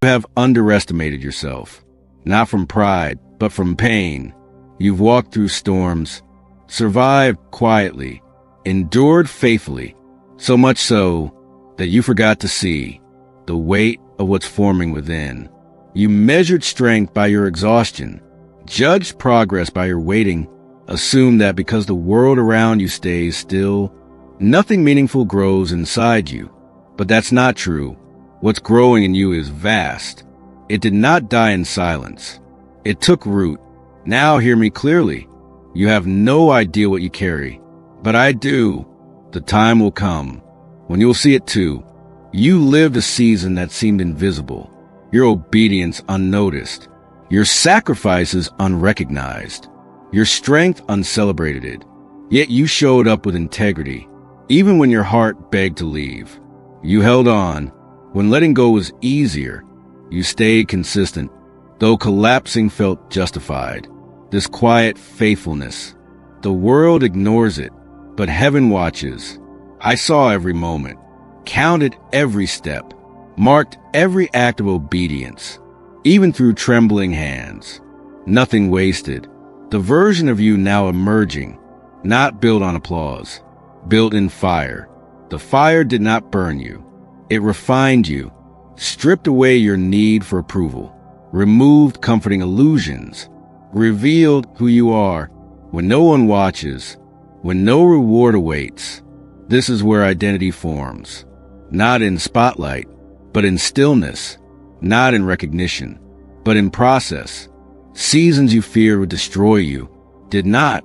have underestimated yourself, not from pride, but from pain. You've walked through storms, survived quietly, endured faithfully, so much so that you forgot to see the weight of what's forming within. You measured strength by your exhaustion, judged progress by your waiting, assumed that because the world around you stays still, nothing meaningful grows inside you. But that's not true. What's growing in you is vast. It did not die in silence. It took root. Now hear me clearly. You have no idea what you carry, but I do. The time will come when you'll see it too. You lived a season that seemed invisible, your obedience unnoticed, your sacrifices unrecognized, your strength uncelebrated. Yet you showed up with integrity, even when your heart begged to leave. You held on when letting go was easier. You stayed consistent, though collapsing felt justified. This quiet faithfulness. The world ignores it, but heaven watches. I saw every moment, counted every step, marked every act of obedience, even through trembling hands. Nothing wasted. The version of you now emerging, not built on applause, built in fire. The fire did not burn you. It refined you, stripped away your need for approval, removed comforting illusions, revealed who you are when no one watches, when no reward awaits. This is where identity forms, not in spotlight, but in stillness, not in recognition, but in process. Seasons you feared would destroy you did not.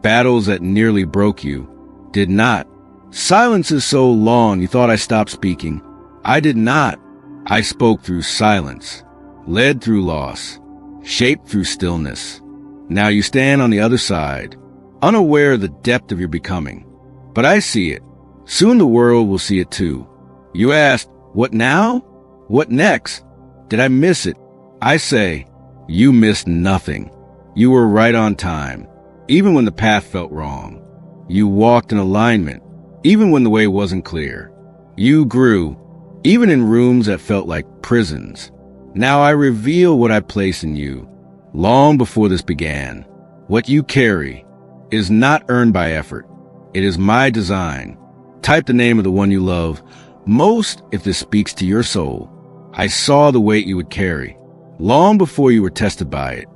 Battles that nearly broke you did not. Silences so long you thought I stopped speaking. I did not. I spoke through silence, led through loss, shaped through stillness. Now you stand on the other side, unaware of the depth of your becoming. But I see it. Soon the world will see it too. You asked, what now? What next? Did I miss it? I say, you missed nothing. You were right on time, even when the path felt wrong. You walked in alignment, even when the way wasn't clear. You grew, even in rooms that felt like prisons. Now I reveal what I place in you, long before this began. What you carry is not earned by effort. It is my design. Type the name of the one you love most if this speaks to your soul. I saw the weight you would carry, long before you were tested by it.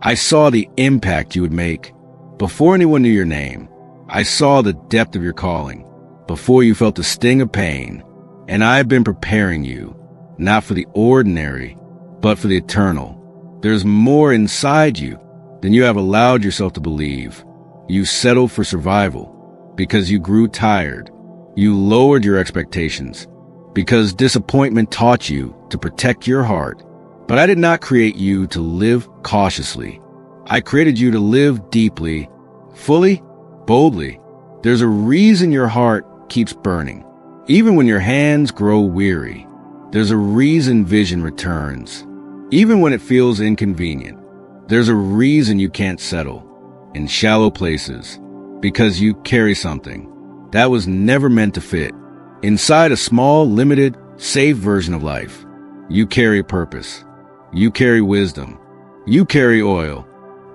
I saw the impact you would make, before anyone knew your name. I saw the depth of your calling, before you felt the sting of pain. And I've been preparing you, not for the ordinary, but for the eternal. There's more inside you than you have allowed yourself to believe. You settled for survival because you grew tired. You lowered your expectations because disappointment taught you to protect your heart. But I did not create you to live cautiously. I created you to live deeply, fully, boldly. There's a reason your heart keeps burning, even when your hands grow weary. There's a reason vision returns, even when it feels inconvenient. There's a reason you can't settle in shallow places, because you carry something that was never meant to fit inside a small, limited, safe version of life. You carry purpose. You carry wisdom. You carry oil.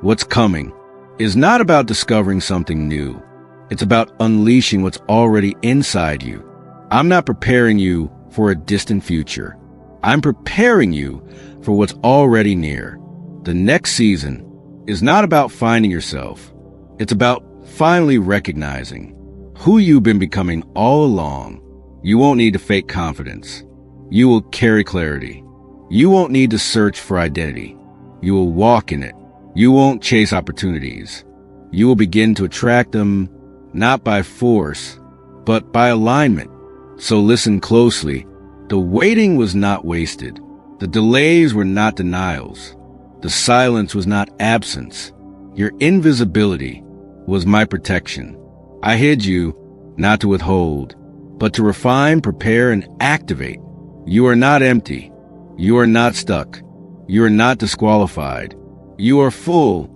What's coming is not about discovering something new. It's about unleashing what's already inside you. I'm not preparing you for a distant future. I'm preparing you for what's already near. The next season is not about finding yourself. It's about finally recognizing who you've been becoming all along. You won't need to fake confidence. You will carry clarity. You won't need to search for identity. You will walk in it. You won't chase opportunities. You will begin to attract them not by force, but by alignment. So listen closely. The waiting was not wasted. The delays were not denials. The silence was not absence. Your invisibility was my protection. I hid you not to withhold, but to refine, prepare, and activate. You are not empty. You are not stuck. You are not disqualified. You are full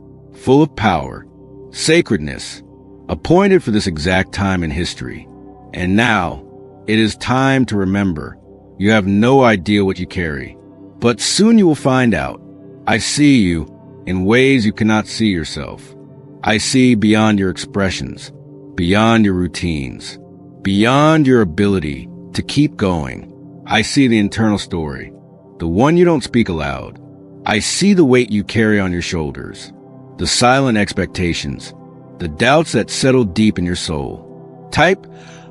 of power, sacredness, appointed for this exact time in history. And now, it is time to remember. You have no idea what you carry, But soon you will find out. I see you in ways you cannot see yourself. I see beyond your expressions, beyond your routines, beyond your ability to keep going. I see the internal story, the one you don't speak aloud. I see the weight you carry on your shoulders, the silent expectations, the doubts that settle deep in your soul. Type,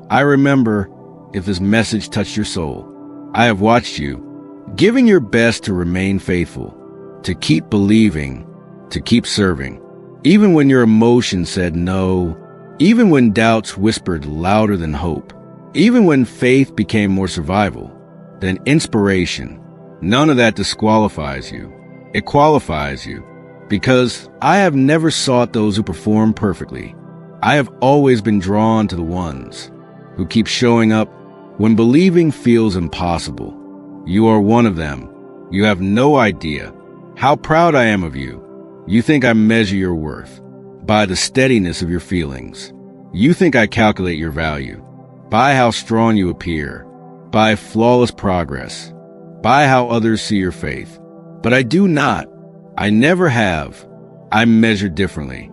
I remember, if this message touched your soul. I have watched you, giving your best to remain faithful, to keep believing, to keep serving. Even when your emotions said no, even when doubts whispered louder than hope, even when faith became more survival than inspiration. None of that disqualifies you. It qualifies you, because I have never sought those who perform perfectly. I have always been drawn to the ones who keep showing up when believing feels impossible. You are one of them. You have no idea how proud I am of you. You think I measure your worth by the steadiness of your feelings. You think I calculate your value by how strong you appear, by flawless progress, by how others see your faith. But I do not. I never have. I measure differently.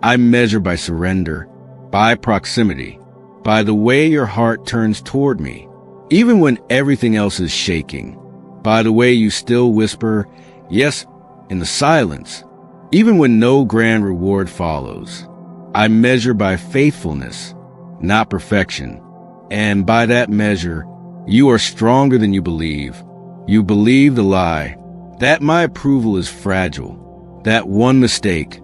I measure by surrender, by proximity, by the way your heart turns toward me, even when everything else is shaking, by the way you still whisper, yes, in the silence, even when no grand reward follows. I measure by faithfulness, not perfection. And by that measure, you are stronger than you believe. You believe the lie that my approval is fragile, that one mistake,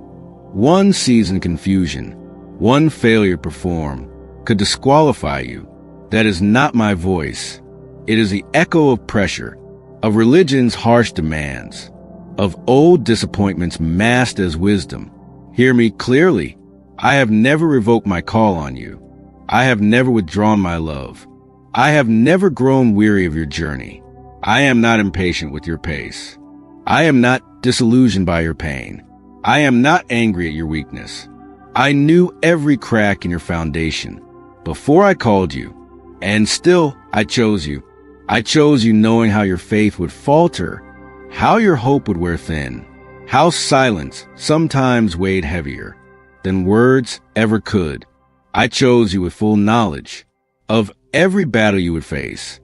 one seasoned confusion, one failure to perform could disqualify you. That is not my voice. It is the echo of pressure, of religion's harsh demands, of old disappointments masked as wisdom. Hear me clearly. I have never revoked my call on you. I have never withdrawn my love. I have never grown weary of your journey. I am not impatient with your pace. I am not disillusioned by your pain. I am not angry at your weakness. I knew every crack in your foundation before I called you, and still I chose you. I chose you knowing how your faith would falter, how your hope would wear thin, how silence sometimes weighed heavier than words ever could. I chose you with full knowledge of every battle you would face,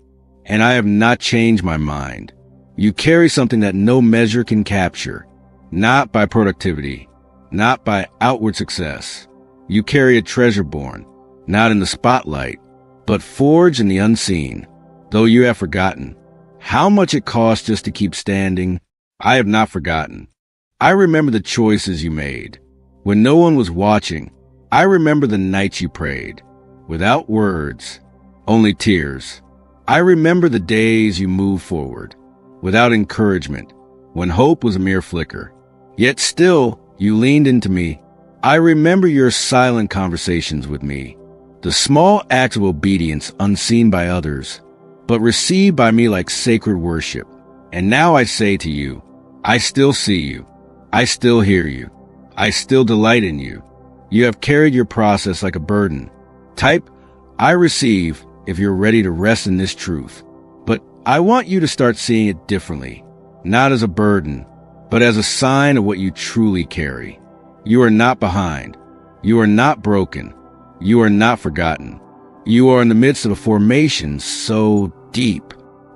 and I have not changed my mind. You carry something that no measure can capture, not by productivity, not by outward success. You carry a treasure born, not in the spotlight, but forged in the unseen. Though you have forgotten how much it cost just to keep standing, I have not forgotten. I remember the choices you made when no one was watching. I remember the nights you prayed, without words, only tears. I remember the days you moved forward, without encouragement, when hope was a mere flicker. Yet still, you leaned into me. I remember your silent conversations with me, the small acts of obedience unseen by others, but received by me like sacred worship. And now I say to you, I still see you. I still hear you. I still delight in you. You have carried your process like a burden. Type, I receive, if you're ready to rest in this truth. But I want you to start seeing it differently, not as a burden, but as a sign of what you truly carry. You are not behind. You are not broken. You are not forgotten. You are in the midst of a formation so deep,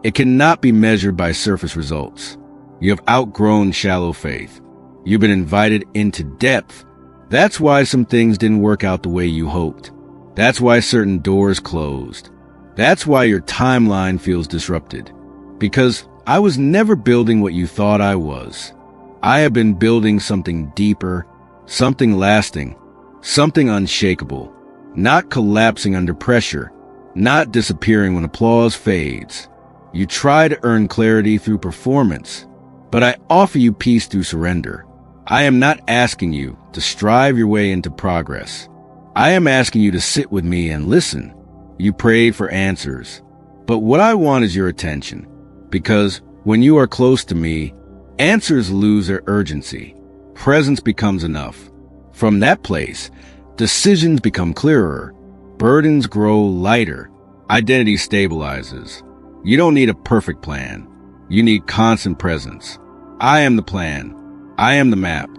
it cannot be measured by surface results. You have outgrown shallow faith. You've been invited into depth. That's why some things didn't work out the way you hoped. That's why certain doors closed. That's why your timeline feels disrupted. Because I was never building what you thought I was. I have been building something deeper, something lasting, something unshakable, not collapsing under pressure, not disappearing when applause fades. You try to earn clarity through performance, but I offer you peace through surrender. I am not asking you to strive your way into progress. I am asking you to sit with me and listen. You prayed for answers, but what I want is your attention, because when you are close to me, answers lose their urgency. Presence becomes enough. From that place, decisions become clearer, burdens grow lighter, identity stabilizes. You don't need a perfect plan. You need constant presence. I am the plan. I am the map.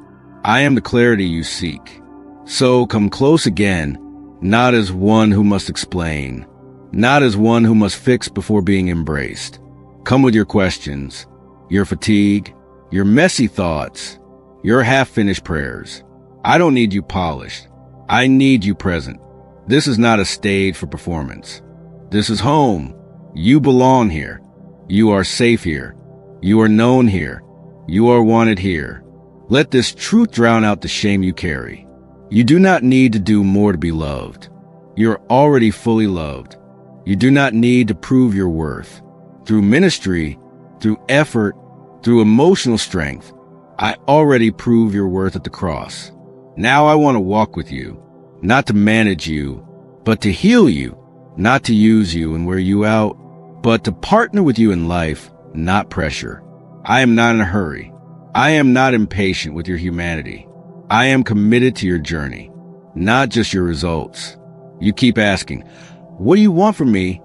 I am the clarity you seek. So come close again, not as one who must explain, not as one who must fix before being embraced. Come with your questions, your fatigue, your messy thoughts, your half-finished prayers. I don't need you polished. I need you present. This is not a stage for performance. This is home. You belong here. You are safe here. You are known here. You are wanted here. Let this truth drown out the shame you carry. You do not need to do more to be loved. You're already fully loved. You do not need to prove your worth. Through ministry, through effort, through emotional strength, I already prove your worth at the cross. Now I want to walk with you, not to manage you, but to heal you, not to use you and wear you out, but to partner with you in life, not pressure. I am not in a hurry. I am not impatient with your humanity. I am committed to your journey, not just your results. You keep asking, what do you want from me?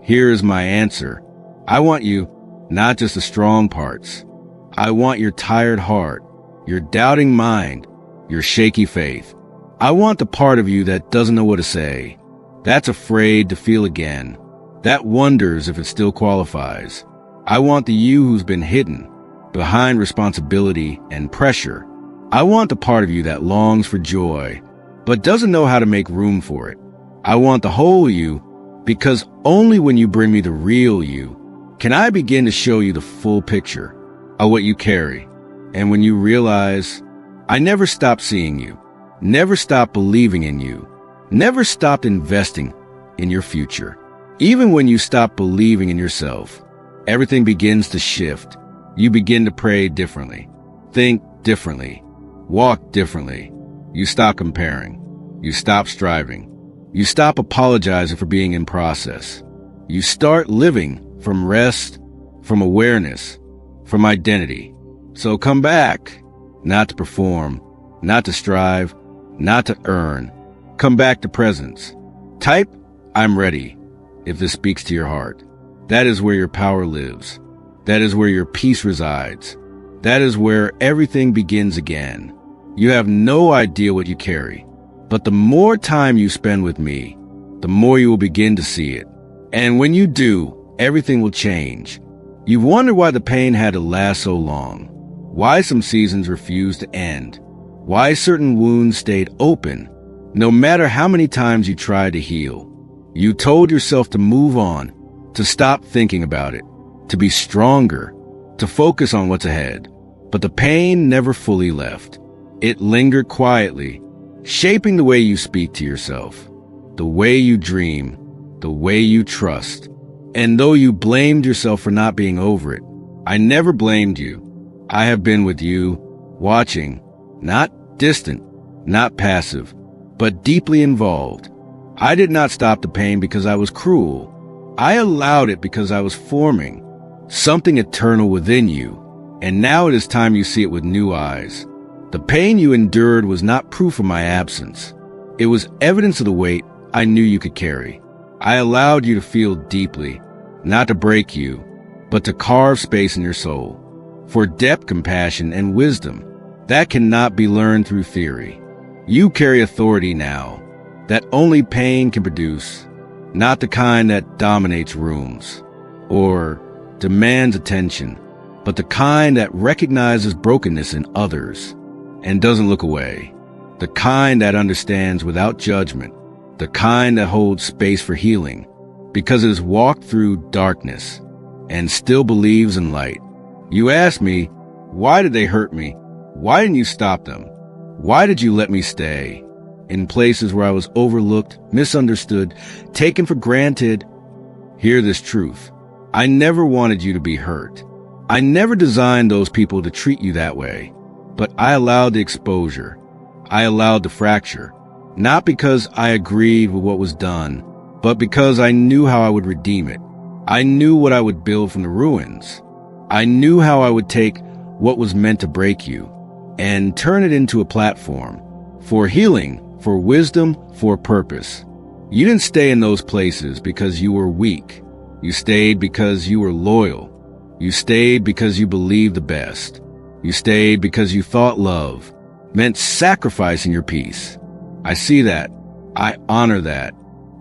Here is my answer. I want you, not just the strong parts. I want your tired heart, your doubting mind, your shaky faith. I want the part of you that doesn't know what to say, that's afraid to feel again, that wonders if it still qualifies. I want the you who's been hidden behind responsibility and pressure. I want the part of you that longs for joy, but doesn't know how to make room for it. I want the whole you, because only when you bring me the real you can I begin to show you the full picture of what you carry. And when you realize, I never stopped seeing you, never stopped believing in you, never stopped investing in your future. Even when you stop believing in yourself, everything begins to shift. You begin to pray differently, think differently, walk differently. You stop comparing. You stop striving. You stop apologizing for being in process. You start living from rest, from awareness, from identity. So come back, not to perform, not to strive, not to earn. Come back to presence. Type, I'm ready, if this speaks to your heart. That is where your power lives. That is where your peace resides. That is where everything begins again. You have no idea what you carry, but the more time you spend with me, the more you will begin to see it. And when you do, everything will change. You've wondered why the pain had to last so long, why some seasons refused to end, why certain wounds stayed open, no matter how many times you tried to heal. You told yourself to move on, to stop thinking about it, to be stronger, to focus on what's ahead. But the pain never fully left. It lingered quietly, shaping the way you speak to yourself, the way you dream, the way you trust. And though you blamed yourself for not being over it, I never blamed you. I have been with you, watching, not distant, not passive, but deeply involved. I did not stop the pain because I was cruel. I allowed it because I was forming something eternal within you. And now it is time you see it with new eyes. The pain you endured was not proof of my absence. It was evidence of the weight I knew you could carry. I allowed you to feel deeply, not to break you, but to carve space in your soul for depth, compassion, and wisdom that cannot be learned through theory. You carry authority now that only pain can produce, not the kind that dominates rooms or demands attention, but the kind that recognizes brokenness in others and doesn't look away, the kind that understands without judgment, the kind that holds space for healing because it has walked through darkness and still believes in light. You ask me, why did they hurt me? Why didn't you stop them? Why did you let me stay in places where I was overlooked, misunderstood, taken for granted? Hear this truth. I never wanted you to be hurt. I never designed those people to treat you that way, but I allowed the exposure. I allowed the fracture, not because I agreed with what was done, but because I knew how I would redeem it. I knew what I would build from the ruins. I knew how I would take what was meant to break you and turn it into a platform for healing, for wisdom, for purpose. You didn't stay in those places because you were weak. You stayed because you were loyal. You stayed because you believed the best. You stayed because you thought love meant sacrificing your peace. I see that. I honor that.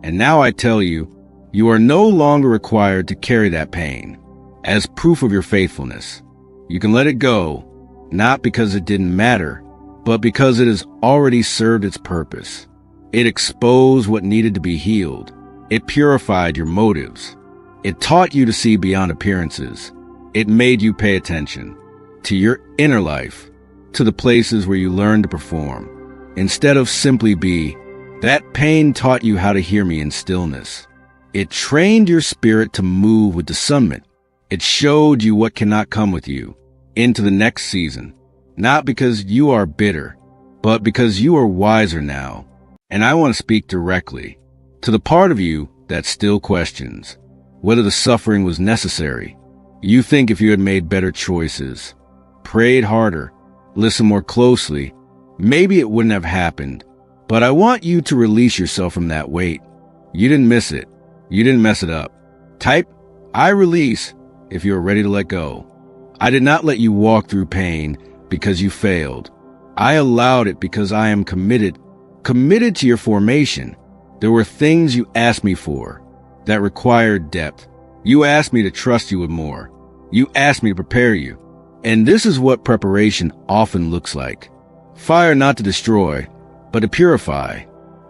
And now I tell you, you are no longer required to carry that pain as proof of your faithfulness. You can let it go, not because it didn't matter, but because it has already served its purpose. It exposed what needed to be healed. It purified your motives. It taught you to see beyond appearances. It made you pay attention to your inner life, to the places where you learn to perform, instead of simply be. That pain taught you how to hear me in stillness. It trained your spirit to move with discernment. It showed you what cannot come with you into the next season, not because you are bitter, but because you are wiser now. And I want to speak directly to the part of you that still questions whether the suffering was necessary. You think if you had made better choices, prayed harder, listened more closely, maybe it wouldn't have happened. But I want you to release yourself from that weight. You didn't miss it. You didn't mess it up. Type I release if you are ready to let go. I did not let you walk through pain because you failed. I allowed it because I am committed to your formation. There were things you asked me for that required depth. You asked me to trust you with more. You asked me to prepare you. And this is what preparation often looks like. Fire not to destroy, but to purify.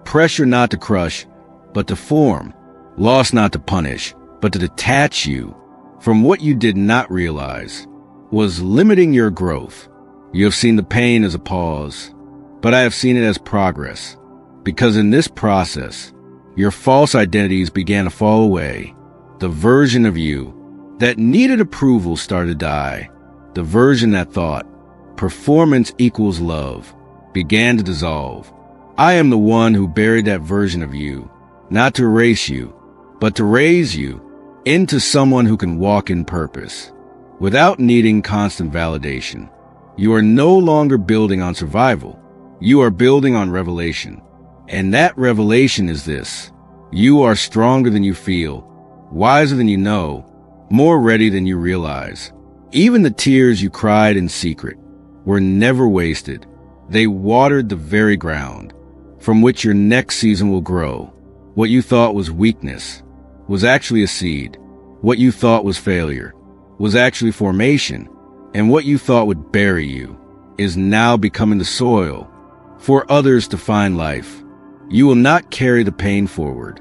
Pressure not to crush, but to form. Loss not to punish, but to detach you from what you did not realize was limiting your growth. You have seen the pain as a pause, but I have seen it as progress. Because in this process, your false identities began to fall away. The version of you that needed approval started to die. The version that thought performance equals love began to dissolve. I am the one who buried that version of you, not to erase you, but to raise you into someone who can walk in purpose without needing constant validation. You are no longer building on survival. You are building on revelation. And that revelation is this: you are stronger than you feel, wiser than you know, more ready than you realize. Even the tears you cried in secret were never wasted. They watered the very ground from which your next season will grow. What you thought was weakness was actually a seed. What you thought was failure was actually formation. And what you thought would bury you is now becoming the soil for others to find life. You will not carry the pain forward.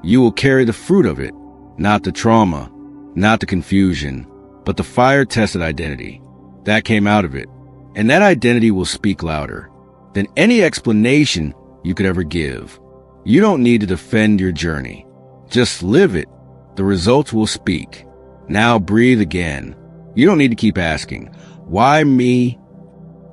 You will carry the fruit of it, not the trauma, not the confusion, but the fire-tested identity that came out of it. And that identity will speak louder than any explanation you could ever give. You don't need to defend your journey. Just live it. The results will speak. Now breathe again. You don't need to keep asking, why me?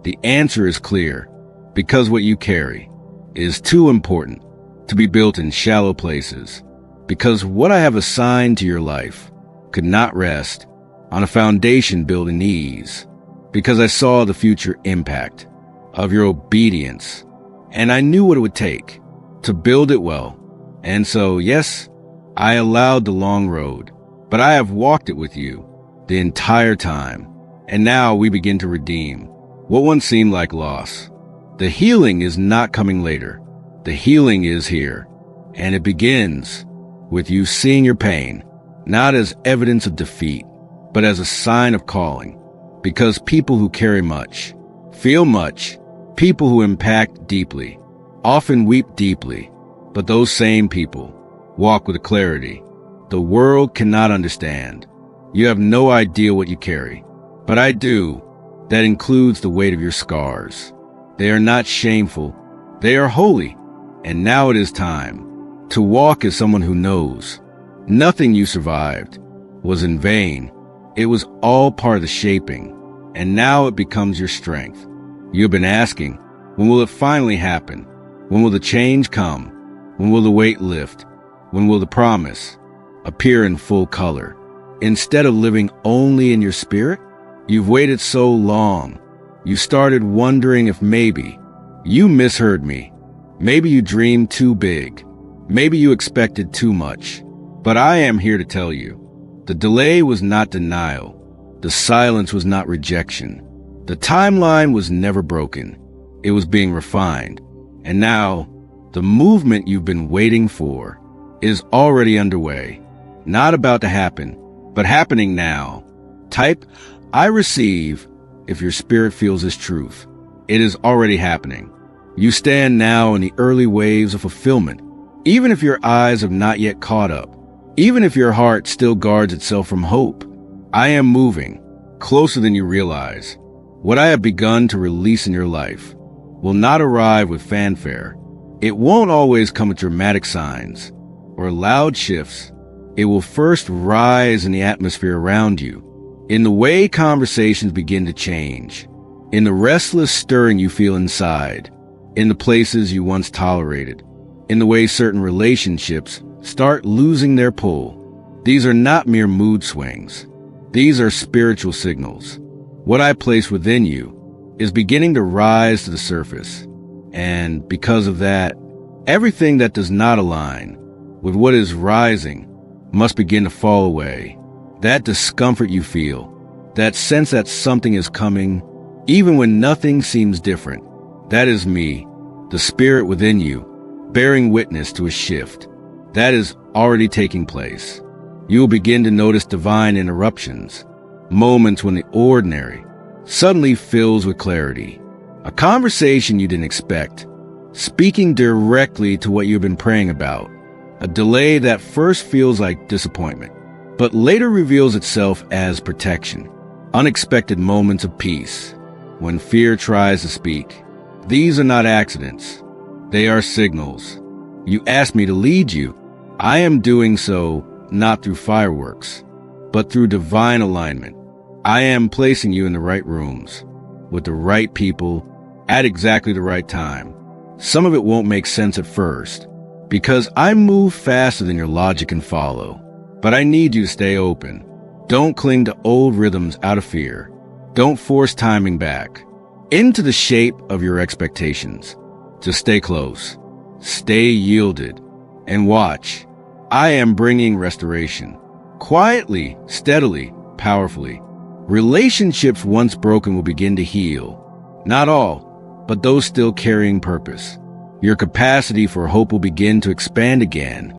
The answer is clear, because what you carry is too important to be built in shallow places. Because what I have assigned to your life could not rest on a foundation built in ease. Because I saw the future impact of your obedience, and I knew what it would take to build it well. And so, yes, I allowed the long road, but I have walked it with you the entire time. And now we begin to redeem what once seemed like loss. The healing is not coming later. The healing is here. And it begins with you seeing your pain, not as evidence of defeat, but as a sign of calling. Because people who carry much, feel much, people who impact deeply, often weep deeply, but those same people walk with a clarity the world cannot understand. You have no idea what you carry, but I do. That includes the weight of your scars. They are not shameful. They are holy. And now it is time to walk as someone who knows nothing you survived was in vain. It was all part of the shaping, and now it becomes your strength. You've been asking, when will it finally happen? When will the change come? When will the weight lift? When will the promise appear in full color? Instead of living only in your spirit, you've waited so long. You started wondering if maybe you misheard me. Maybe you dreamed too big. Maybe you expected too much. But I am here to tell you, the delay was not denial. The silence was not rejection. The timeline was never broken. It was being refined. And now, the movement you've been waiting for is already underway. Not about to happen, but happening now. Type, I receive, if your spirit feels this truth. It is already happening. You stand now in the early waves of fulfillment, even if your eyes have not yet caught up, even if your heart still guards itself from hope. I am moving, closer than you realize. What I have begun to release in your life will not arrive with fanfare. It won't always come with dramatic signs or loud shifts. It will first rise in the atmosphere around you, in the way conversations begin to change, in the restless stirring you feel inside, in the places you once tolerated, in the way certain relationships start losing their pull. These are not mere mood swings. These are spiritual signals. What I place within you is beginning to rise to the surface. And because of that, everything that does not align with what is rising must begin to fall away. That discomfort you feel, that sense that something is coming, even when nothing seems different, that is me, the spirit within you, bearing witness to a shift that is already taking place. You will begin to notice divine interruptions, moments when the ordinary suddenly fills with clarity. A conversation you didn't expect, speaking directly to what you've been praying about. A delay that first feels like disappointment, but later reveals itself as protection. Unexpected moments of peace, when fear tries to speak. These are not accidents. They are signals. You asked me to lead you. I am doing so not through fireworks, but through divine alignment. I am placing you in the right rooms, with the right people, at exactly the right time. Some of it won't make sense at first, because I move faster than your logic can follow. But I need you to stay open. Don't cling to old rhythms out of fear. Don't force timing back into the shape of your expectations. Just stay close, stay yielded, and watch. I am bringing restoration. Quietly, steadily, powerfully. Relationships once broken will begin to heal. Not all, but those still carrying purpose. Your capacity for hope will begin to expand again.